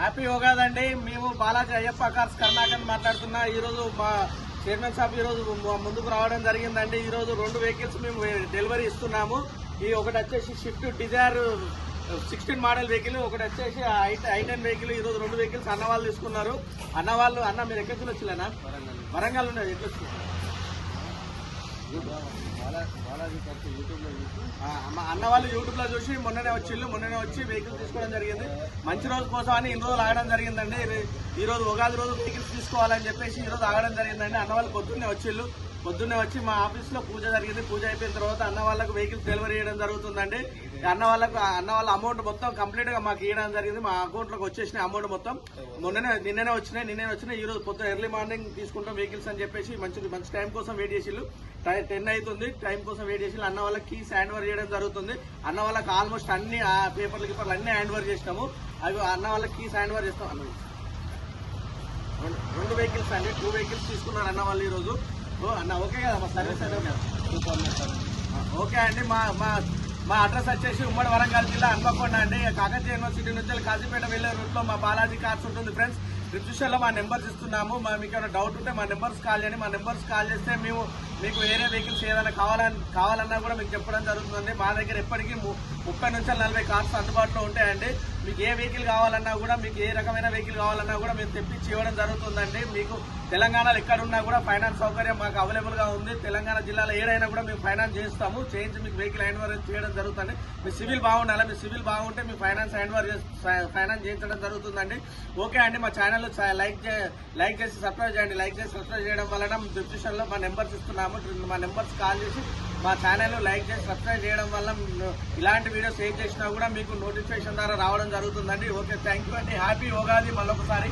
Happy Ugadi. మేము Balaji Ayyappa cars Karnataka మాట్లాడుతున్నా. ఈరోజు మా చైర్మన్ సాబ్ ఈరోజు ముందుకు రావడం జరిగిందండి. ఈరోజు 2 వెహికల్స్ మేము డెలివరీ ఇస్తున్నాము. ఈ ఒకటి వచ్చేసి స్విఫ్ట్ డిజైర్ 16 మోడల్ వెహికల్, ఒకటి వచ్చేసి i10 వెహికల్. ఈరోజు 2 వెహికల్స్ అన్న వాళ్ళు తీసుకున్నారు. అన్న మీరు ఎక్కడికి వచ్చిలేనా? వరంగల్ ఉన్నది. ఎట్లా అన్న వాళ్ళు యూట్యూబ్ లో చూసి మొన్ననే వచ్చి వెహికల్స్ తీసుకోవడం జరిగింది. మంచి రోజు కోసం అని ఇన్ని రోజులు ఆగడం జరిగిందండి. ఈ రోజు ఉగాది రోజు వెహికల్స్ తీసుకోవాలని చెప్పేసి ఈ రోజు ఆగడం జరిగిందండి. అన్న వాళ్ళు పొద్దున్నే వచ్చి మా ఆఫీస్ లో పూజ జరిగింది. పూజ అయిపోయిన తర్వాత అన్న వాళ్ళకు వెహికల్స్ డెలివరీ చేయడం జరుగుతుందండి. అన్న వాళ్ళ అమౌంట్ మొత్తం కంప్లీట్ గా మాకు ఇవ్వడం జరిగింది. మా అకౌంట్ లోకి వచ్చేసిన అమౌంట్ మొత్తం నిన్ననే వచ్చినాయి. ఈ రోజు పొద్దున ఎర్లీ మార్నింగ్ తీసుకుంటాం వెహికల్స్ అని చెప్పేసి మంచి టైం కోసం వెయిట్ చేసిళ్ళు. 10 అవుతుంది. టైం కోసం వెయిట్ చేసి అన్న వాళ్ళకి కీస్ హ్యాండ్ ఓవర్ చేయడం జరుగుతుంది. అన్న వాళ్ళకి ఆల్మోస్ట్ అన్ని పేపర్లు అన్ని హ్యాండ్ ఓవర్ చేసినాము. అవి అన్న వాళ్ళకి కీస్ హ్యాండ్ ఓవర్ చేస్తాం. 2 వెహికల్స్ అండి, 2 వెహికల్స్ తీసుకున్నారు అన్న వాళ్ళు ఈ రోజు. అన్న ఓకే కదా మా సర్వీస్? ఓకే అండి. మా అడ్రస్ వచ్చేసి ఉమ్మడి వరంగల్ జిల్లా హన్మకొండ అండి. కాకతీయ యూనివర్సిటీ నుంచి కాజీపేట వెళ్లే రూట్ లో మా బాలాజీ కార్స్ ఉంటుంది ఫ్రెండ్స్. డిస్క్రిప్షన్ లో మా నెంబర్స్ ఇస్తున్నాము. మీకు ఏమైనా డౌట్ ఉంటే మా నెంబర్స్ కాల్ చేయండి. మా నెంబర్స్ కాల్ చేస్తే మేము మీకు వేరే వెహికల్స్ ఏదైనా కావాలన్నా కూడా మీకు చెప్పడం జరుగుతుందండి. మా దగ్గర ఎప్పటికీ 30 నుంచి 40 కార్స్ అందుబాటులో ఉంటాయండి. మీకు ఏ వెహికల్ కావాలన్నా కూడా, మీకు ఏ రకమైన వెహికల్ కావాలన్నా కూడా మేము తెప్పించి ఇవ్వడం జరుగుతుందండి. మీకు తెలంగాణలో ఎక్కడున్నా కూడా ఫైనాన్స్ సౌకర్యం మాకు అవైలబుల్ గా ఉంది. తెలంగాణ జిల్లాలో ఏదైనా కూడా మేము ఫైనాన్స్ చేయించి మీకు వెహికల్ హ్యాండ్ ఓవర్ చేయడం జరుగుతుంది. మీ సివిల్ బాగుండాలి. మీ సివిల్ బాగుంటే మీ ఫైనాన్స్ హ్యాండ్ ఓవర్ ఫైనాన్స్ చేయించడం జరుగుతుందండి. ఓకే అండి. మా ఛానల్ లైక్ చేసి సబ్స్క్రైబ్ చేయండి. లైక్ చేసి సబ్స్క్రైబ్ చేయడం వలన డిస్క్రిప్షన్ లో మా నెంబర్స్ ఇస్తున్నాము. మా నెంబర్స్ కాల్ చేసి మా ఛానల్ లైక్ చేసి సబ్స్క్రైబ్ చేయడం వల్ల ఇలాంటి వీడియోస్ ఏం చేసినా కూడా మీకు నోటిఫికేషన్ ద్వారా రావడం జరుగుతుందండి. ఓకే, థ్యాంక్ యూ అండి. హ్యాపీ ఉగాది మళ్ళొకసారి.